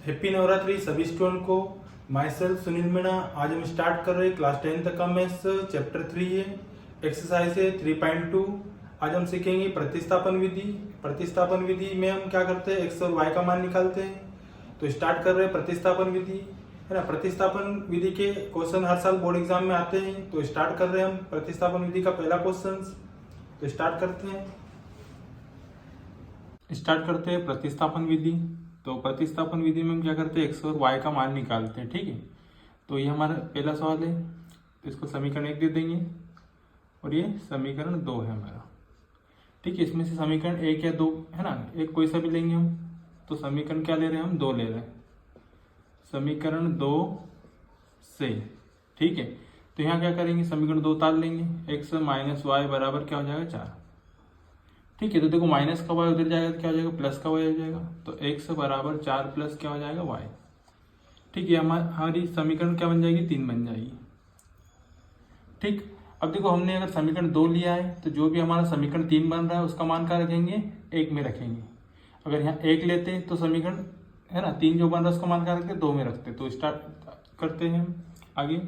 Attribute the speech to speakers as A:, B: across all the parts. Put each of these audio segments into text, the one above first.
A: Happy Navratri सभी student को। My self Sunil Meena. आज हम स्टार्ट कर रहे हैं क्लास 10 तक का मैथ्स। चैप्टर 3 है, एक्सरसाइज है 3.2। आज हम सीखेंगे प्रतिस्थापन विधि। प्रतिस्थापन विधि में हम क्या करते हैं, एक्स और वाई का मान निकालते हैं। तो स्टार्ट कर रहे हैं प्रतिस्थापन विधि, है ना। प्रतिस्थापन विधि के क्वेश्चन हर साल बोर्ड एग्जाम में आते हैं। तो स्टार्ट कर रहे हैं हम प्रतिस्थापन विधि का पहला क्वेश्चन। तो स्टार्ट करते हैं प्रतिस्थापन विधि। तो प्रतिस्थापन विधि में हम क्या करते हैं, एक्स और वाई का मान निकालते हैं, ठीक है। तो ये हमारा पहला सवाल है, तो इसको समीकरण 1 दे देंगे और ये समीकरण 2 है हमारा, ठीक है। इसमें से समीकरण 1 या 2 है ना, एक कोई सा भी लेंगे हम। तो समीकरण क्या ले रहे हैं हम, 2 ले रहे हैं, समीकरण 2 से, ठीक है। तो यहाँ क्या करेंगे, समीकरण 2 उतार लेंगे, एक्स माइनस वाई बराबर क्या हो जाएगा 4, ठीक है। तो देखो माइनस का वाई उधर जाएगा तो क्या हो जाएगा, प्लस का वाई हो जाएगा। तो एक्स बराबर 4 प्लस क्या हो जाएगा वाई, ठीक है। हमारी समीकरण क्या बन जाएगी, 3 बन जाएगी, ठीक। अब देखो हमने अगर समीकरण 2 लिया है तो जो भी हमारा समीकरण 3 बन रहा है उसका मान क्या रखेंगे, 1 में रखेंगे। अगर यहाँ 1 लेते हैं तो समीकरण है ना 3 जो बन रहा है उसका मान क्या रखते हैं, 2 में रखते हैं। तो स्टार्ट करते हैं आगे।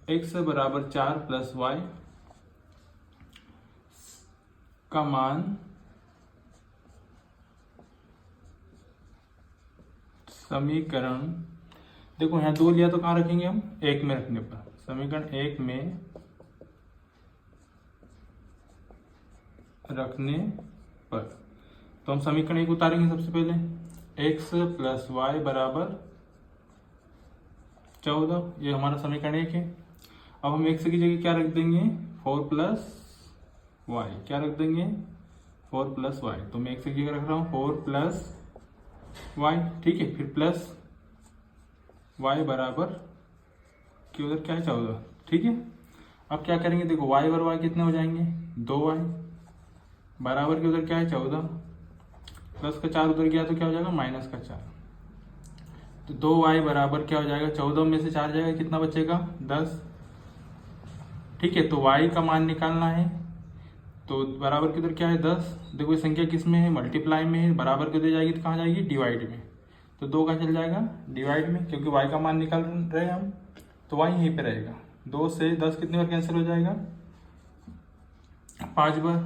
A: एक्स बराबर 4 प्लस वाई का मान समीकरण, देखो यहाँ 2 लिया तो कहाँ रखेंगे हम, 1 में रखने पर, समीकरण 1 में रखने पर। तो हम समीकरण 1 उतारेंगे सबसे पहले, x प्लस वाई बराबर 14, ये हमारा समीकरण 1 है। अब हम x की जगह क्या रख देंगे, 4 प्लस वाई, क्या रख देंगे 4 प्लस वाई। तो मैं x की जगह रख रहा हूँ 4 प्लस वाई, ठीक है। फिर प्लस वाई बराबर कि उधर क्या है 14, ठीक है। अब क्या करेंगे, देखो वाई और वाई कितने हो जाएंगे, 2y बराबर के उधर क्या है 14, प्लस का 4 उधर गया तो क्या हो जाएगा माइनस का 4। तो 2y बराबर क्या हो जाएगा, 14 में से 4 जाएगा कितना बचेगा 10, ठीक है। तो y का मान निकालना है, तो बराबर के उधर क्या है 10। देखो ये संख्या किस में है, मल्टीप्लाई में है, बराबर के उधर जाएगी तो कहाँ जाएगी, डिवाइड में। तो 2 का चल जाएगा डिवाइड में, क्योंकि y का मान निकाल रहे हैं हम, तो y यहीं पे रहेगा। 2 से 10 कितनी बार कैंसिल हो जाएगा, 5 बार,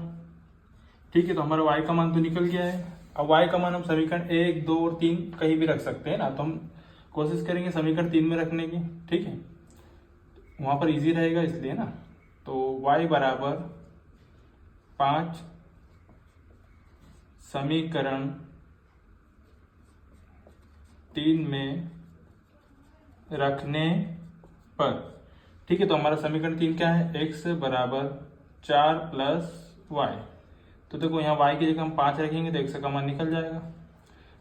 A: ठीक है। तो हमारा y का मान तो निकल गया है। अब y का मान हम समीकरण 1, 2 और 3 कहीं भी रख सकते हैं ना। तो हम कोशिश करेंगे समीकरण 3 में रखने की, ठीक है, वहां पर इजी रहेगा इसलिए ना। तो y बराबर 5 समीकरण 3 में रखने पर, ठीक है। तो हमारा समीकरण 3 क्या है, x बराबर 4 प्लस वाई। तो देखो यहाँ y की जगह हम 5 रखेंगे तो x का मान निकल जाएगा।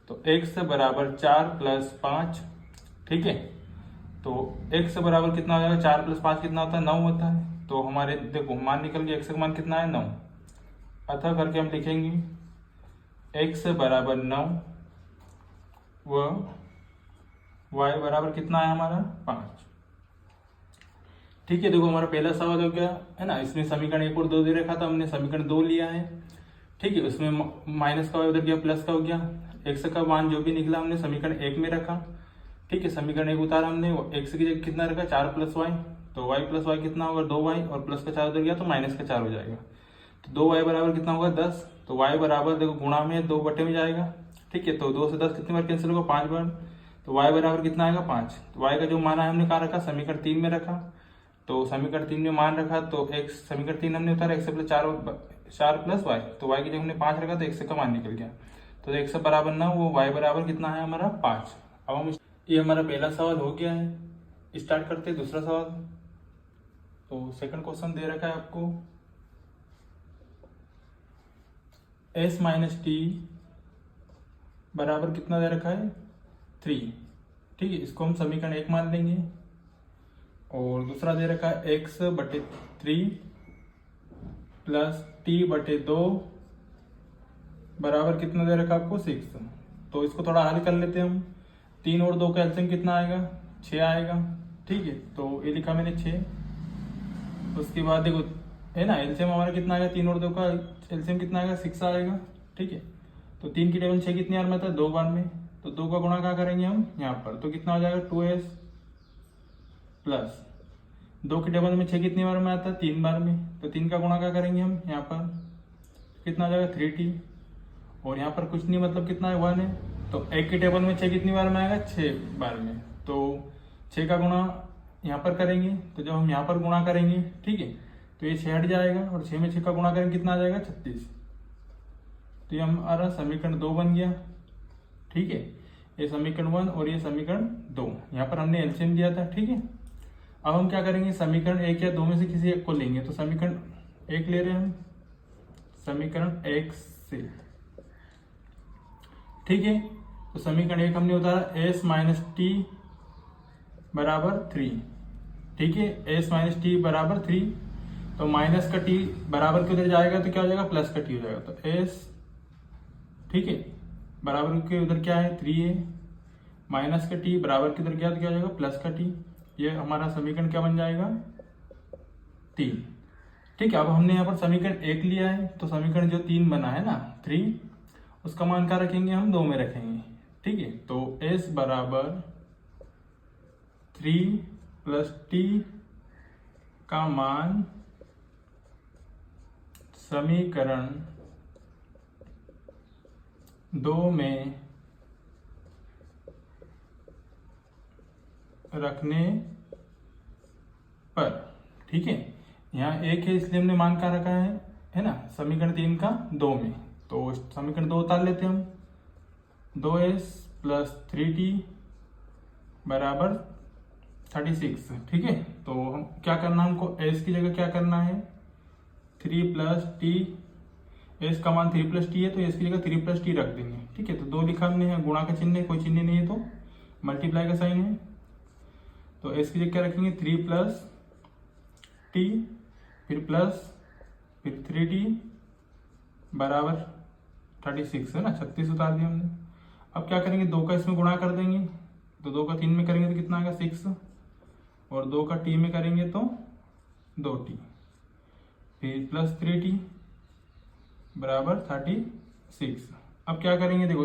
A: तो x बराबर 4 प्लस 5, ठीक है। तो x बराबर कितना हो जाएगा, 4 प्लस 5 कितना होता है, 9 होता है। तो हमारे देखो मान निकल गया, x का मान कितना है 9, अतः करके हम लिखेंगे x बराबर 9 व y बराबर कितना है हमारा 5, ठीक है। देखो हमारा पहला सवाल हो गया है ना। इसमें समीकरण 1 और 2 दे रखा था, हमने समीकरण 2 लिया है, ठीक है। उसमें माइनस का उधर गया, प्लस का हो गया, x का मान जो भी निकला हमने समीकरण 1 में रखा, ठीक है। समीकरण 1 उतारा हमने, x की जगह कितना रखा 4 प्लस वाई। तो y प्लस वाई कितना होगा 2y, और प्लस का 4 उधर गया तो माइनस का 4 हो जाएगा। तो 2y बराबर कितना होगा 10। तो y बराबर देखो गुणा में 2 बटे में जाएगा, ठीक है। तो 2 से 10 कितनी बार कैंसिल होगा, 5 बार। तो y बराबर कितना आएगा 5। तो y का जो मान है हमने कहाँ रखा, समीकरण 3 में रखा। तो समीकरण 3 में मान रखा तो x समीकरण 3 हमने उतारा, x प्लस 4 प्लस वाई। तो y की जगह हमने 5 रखा तो x का मान निकल गया। तो x बराबर 9, वो y बराबर कितना है हमारा 5। अब हम ये हमारा पहला सवाल हो गया है। स्टार्ट करते हैं दूसरा सवाल। तो सेकंड क्वेश्चन दे रखा है आपको, s माइनस टी बराबर कितना दे रखा है 3, ठीक है। इसको हम समीकरण 1 मान लेंगे। और दूसरा दे रखा है x बटे 3 प्लस टी बटे 2 बराबर कितना दे रखा है आपको 6। तो इसको थोड़ा हल कर लेते हैं हम। 3 और 2 का एलसीएम कितना आएगा, 6 आएगा, ठीक है। तो ये लिखा मैंने 6। उसके बाद देखो है ना, एलसीएम हमारा कितना आएगा, 3 और 2 का एलसीएम कितना आएगा 6 आएगा, ठीक है। तो 3 की टेबल 6 कितनी बार में आता है, 2 बार में। तो 2 का गुणा क्या करेंगे हम यहाँ पर, तो कितना हो जाएगा 2s प्लस 2 के टेबल में 6 कितनी बार में आता है 3 बार में, तो 3 का गुणा क्या करेंगे हम यहाँ पर, कितना हो जाएगा 3t, और यहाँ पर कुछ नहीं मतलब कितना है 1 है, तो 1 के टेबल में 6 कितनी बार में आएगा 6 बार में, तो 6 का गुणा यहाँ पर करेंगे, तो जब हम यहाँ पर गुणा करेंगे ठीक है तो ये 6 हट जाएगा और 6 में 6 का गुणा करेंगे कितना आ जाएगा 36, तो ये हमारा समीकरण 2 बन गया। ठीक है, ये समीकरण 1 और ये समीकरण 2, यहाँ पर हमने एलसीएम दिया था। ठीक है, अब हम क्या करेंगे समीकरण 1 या 2 में से किसी एक को लेंगे, तो समीकरण 1 ले रहे हैं हम, समीकरण 1 से। ठीक है, तो समीकरण 1 हमने उतारा s माइनस टी बराबर 3। ठीक है, s माइनस टी बराबर 3, तो माइनस का t बराबर के उधर जाएगा तो क्या हो जाएगा प्लस का t हो जाएगा, तो s ठीक है बराबर के उधर क्या है 3 है, माइनस का t बराबर के उधर क्या तो क्या हो जाएगा प्लस का t, ये हमारा समीकरण क्या बन जाएगा 3। ठीक है, अब हमने यहाँ पर समीकरण 1 लिया है, तो समीकरण जो 3 बना है ना 3, उसका मान क्या रखेंगे हम 2 में रखेंगे। ठीक है, तो s बराबर 3 प्लस t का मान समीकरण 2 में रखने पर। ठीक है, यहाँ 1 है इसलिए हमने मान क्या रखा है ना समीकरण 3 का 2 में, तो समीकरण 2 उतार लेते हैं हम, 2s प्लस 3t बराबर 36। ठीक है, तो हम क्या करना है हमको s की जगह क्या करना है 3 प्लस टी, s का मान 3 प्लस टी है तो s की जगह 3 प्लस टी रख देंगे। ठीक है, तो 2 लिखा हमने है, गुणा का चिन्ह है, कोई चिन्ह नहीं है तो मल्टीप्लाई का साइन है, तो s की जगह क्या रखेंगे 3 प्लस टी, फिर प्लस फिर 3t बराबर 36 है ना, 36 उतार दिया हमने। अब क्या करेंगे 2 का इसमें गुणा कर देंगे, तो 2 का 3 में करेंगे तो कितना आएगा 6, और 2 का t में करेंगे तो 2t, फिर प्लस 3t बराबर 36। अब क्या करेंगे देखो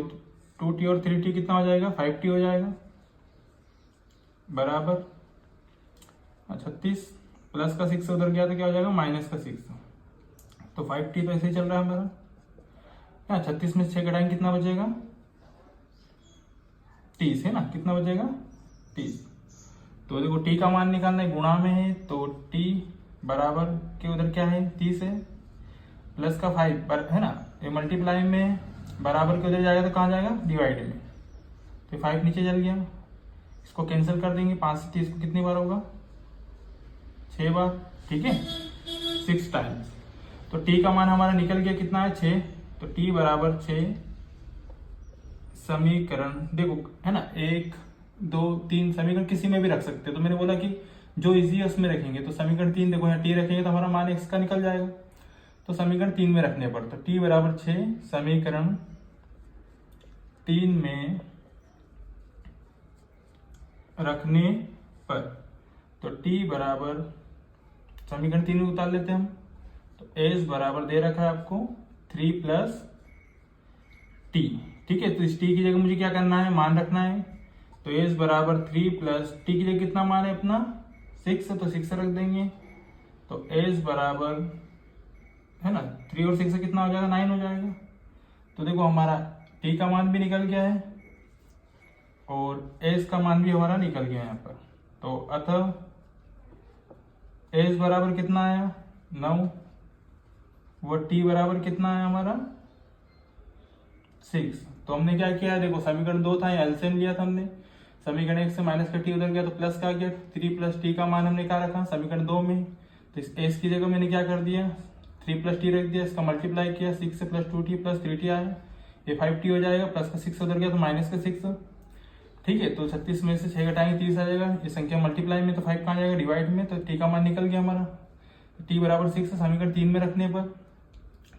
A: 2t और 3t कितना हो जाएगा 5t हो जाएगा, बराबर 36, प्लस का 6 उधर गया तो क्या हो जाएगा माइनस का 6, तो 5t तो ऐसे ही चल रहा है हमारा। 36 में 6 घटाएंगे कितना बचेगा 30 है ना, कितना बचेगा 30। तो देखो t का मान निकालना है, गुणा में है तो t बराबर के उधर क्या है 30 है, प्लस का 5 है ना, ये मल्टीप्लाई में बराबर के उधर जाएगा तो कहाँ जाएगा डिवाइड में, तो 5 नीचे चल गया, इसको कैंसिल कर देंगे, 5 से 30 को कितनी बार होगा 6 बार। ठीक है, 6 टाइम्स, तो t का मान हमारा निकल गया कितना है 6, तो t बराबर 6। समीकरण देखो है ना 1 2 3 समीकरण किसी में भी रख सकते हैं, तो मैंने बोला कि जो इजी है उसमें रखेंगे, तो समीकरण 3 देखो यहाँ t रखेंगे तो हमारा मान x का निकल जाएगा, तो समीकरण 3 में रखने पर तो t बराबर 6, समीकरण 3 में रखने पर, तो t बराबर समीकरण 3 में उतार लेते हैं हम, तो s बराबर दे रखा है आपको 3 प्लस t। ठीक है, तो इस t की जगह मुझे क्या करना है मान रखना है, तो s बराबर 3 प्लस t की जगह कितना मान है अपना 6, तो 6 रख देंगे, तो s बराबर है ना 3 और 6 से कितना हो जाएगा 9 हो जाएगा। तो देखो हमारा t का मान भी निकल गया है और s का मान भी हमारा निकल गया यहाँ पर, तो अतः s बराबर कितना आया 9, वो t बराबर कितना आया हमारा 6। तो हमने क्या किया देखो समीकरण 2 था, एलसीएम लिया था हमने, समीकरण 1 से माइनस का t उधर गया तो प्लस का आ गया, 3 प्लस t का मान हमने क्या रखा समीकरण 2 में, तो इस s की जगह मैंने क्या कर दिया 3 प्लस t रख दिया, इसका मल्टीप्लाई किया 6 से प्लस 2t प्लस 3t आया, ये 5t हो जाएगा, प्लस का 6 उधर गया तो माइनस का 6। ठीक है, तो 36 में से 6 घटाएंगे 30 आ जाएगा, ये संख्या मल्टीप्लाई में तो 5 कहाँ जाएगा डिवाइड में, तो t का मान निकल गया हमारा, तो t बराबर 6 समीकरण 3 में रखने पर,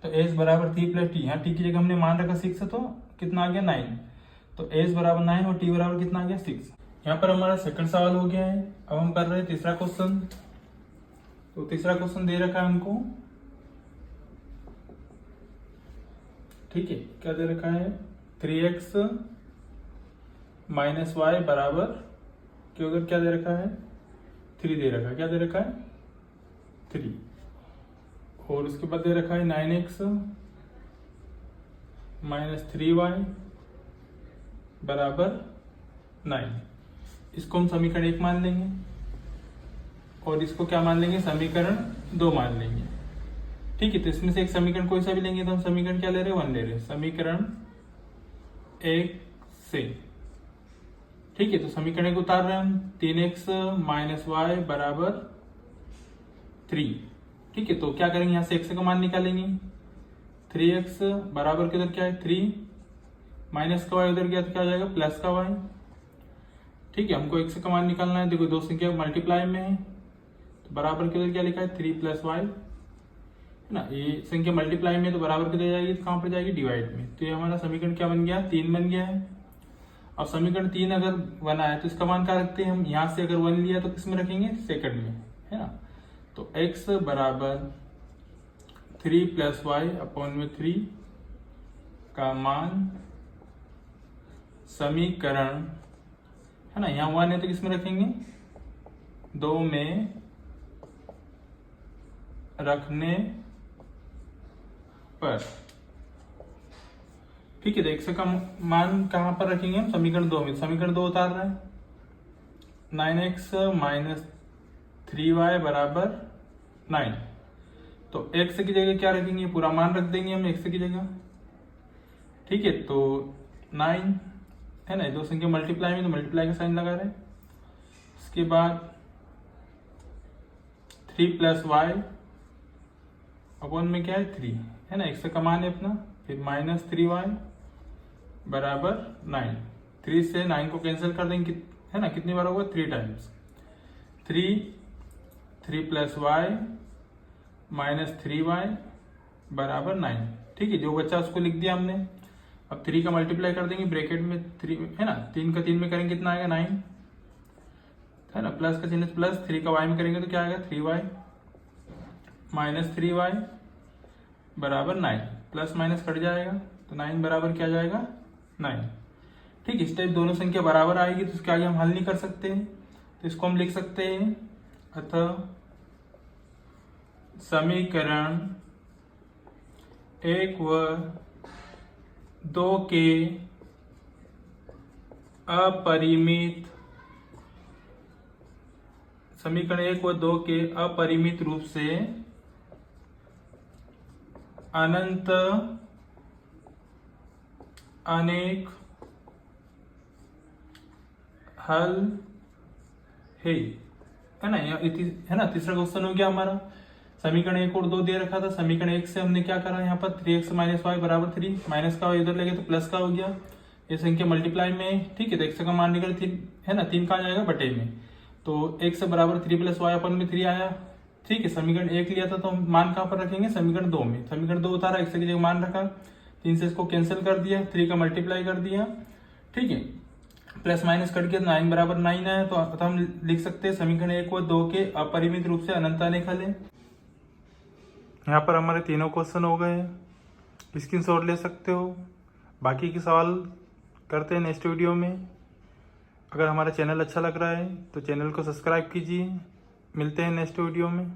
A: तो s बराबर 3 प्लस t, यहाँ t की जगह हमने मान रखा 6 तो कितना आ गया 9, तो s बराबर 9 और t बराबर कितना आ गया 6। यहाँ पर हमारा सेकंड सवाल हो गया है। अब हम कर रहे हैं तीसरा क्वेश्चन, तो तीसरा क्वेश्चन दे रखा है हमको, ठीक है क्या दे रखा है 3x माइनस वाई बराबर के उधर क्या दे रखा है 3 दे रखा है, क्या दे रखा है 3, और उसके बाद दे रखा है 9x माइनस 3y बराबर 9। इसको हम समीकरण 1 मान लेंगे और इसको क्या मान लेंगे समीकरण 2 मान लेंगे। ठीक है, तो इसमें से एक समीकरण कोई सा भी लेंगे तो हम समीकरण क्या ले रहे हैं 1 ले रहे हैं, समीकरण 1 से। ठीक है, तो समीकरण 1 उतार रहे हैं हम 3x माइनस वाई बराबर 3। ठीक है, तो क्या करेंगे यहां से x का मान निकालेंगे, 3x बराबर किधर क्या है 3 माइनस का y उधर गया तो क्या हो जाएगा प्लस का y। ठीक है, हमको x का मान निकालना है, देखो दो संख्या मल्टीप्लाई में है तो बराबर किधर क्या लिखा है 3 प्लस वाई है ना, ये संख्या मल्टीप्लाई में तो बराबर किधर जाएगी तो कहां पर जाएगी डिवाइड में। तो ये हमारा समीकरण क्या बन गया 3 बन गया है। अब समीकरण 3 अगर बना है तो इसका मान क्या रखते हैं हम, यहां से अगर 1 लिया तो किस में रखेंगे सेकंड में, है ना। तो x बराबर 3 प्लस वाई अपॉन में 3 का मान समीकरण, है ना, यहाँ 1 है तो किसमें रखेंगे 2 में रखने पर। ठीक है, तो x का मान कहां पर रखेंगे हम समीकरण 2 में, समीकरण 2 उतार रहे हैं 9x माइनस 3y बराबर 9। तो x की जगह क्या रखेंगे पूरा मान रख देंगे हम x की जगह। ठीक है, तो 9 है ना, दो संख्या मल्टीप्लाई में तो मल्टीप्लाई का साइन लगा रहे हैं। इसके बाद 3 प्लस वाई अपॉन में क्या है 3, है ना, x का मान है अपना, फिर माइनस 3y बराबर 9। 3 से 9 को कैंसिल कर देंगे, है ना, कितनी बार होगा 3 times, 3 plus Y minus 3y बराबर 9। ठीक है, जो बच्चा उसको लिख दिया हमने। अब 3 का मल्टीप्लाई कर देंगे ब्रैकेट में 3, है ना, 3 का 3 में करेंगे कितना आएगा 9, है ना, प्लस का चिन्ह प्लस, 3 का y में करेंगे तो क्या आएगा 3y माइनस 3y बराबर 9, प्लस माइनस कट जाएगा तो 9 बराबर क्या जाएगा 9। ठीक, इस टाइप दोनों संख्या बराबर आएगी तो इसके आगे हम हल नहीं कर सकते हैं, तो इसको हम लिख सकते हैं अतः समीकरण 1 व 2 के अपरिमित, समीकरण 1 व 2 के अपरिमित रूप से अनंत अनेक हल है ना, है ना। तीसरा क्वेश्चन हो गया हमारा, समीकरण 1 और 2 दे रखा था, समीकरण 1 से हमने क्या करा यहाँ पर 3x माइनस वाई बराबर 3, माइनस का इधर लगे तो प्लस का हो गया, ये संख्या मल्टीप्लाई में। ठीक है, तो x का मान निकल 3, है ना, 3 कहाँ जाएगा बटे में, तो x बराबर 3 प्लस वाई अपन में 3 आया। ठीक है, समीकरण 1 लिया था तो हम मान कहाँ पर रखेंगे समीकरण 2 में, समीकरण 2 उतारा, x की जगह मान रखा, 3 से इसको कैंसिल कर दिया, 3 का मल्टीप्लाई कर दिया। ठीक है, प्लस माइनस कट के 9 बराबर 9 आया, तो हम लिख सकते हैं समीकरण 1 व 2 के अपरिमित रूप से अनंत अनेक हल है। यहाँ पर हमारे तीनों क्वेश्चन हो गए, स्क्रीनशॉट ले सकते हो। बाकी के सवाल करते हैं नेक्स्ट वीडियो में। अगर हमारा चैनल अच्छा लग रहा है तो चैनल को सब्सक्राइब कीजिए। मिलते हैं नेक्स्ट वीडियो में।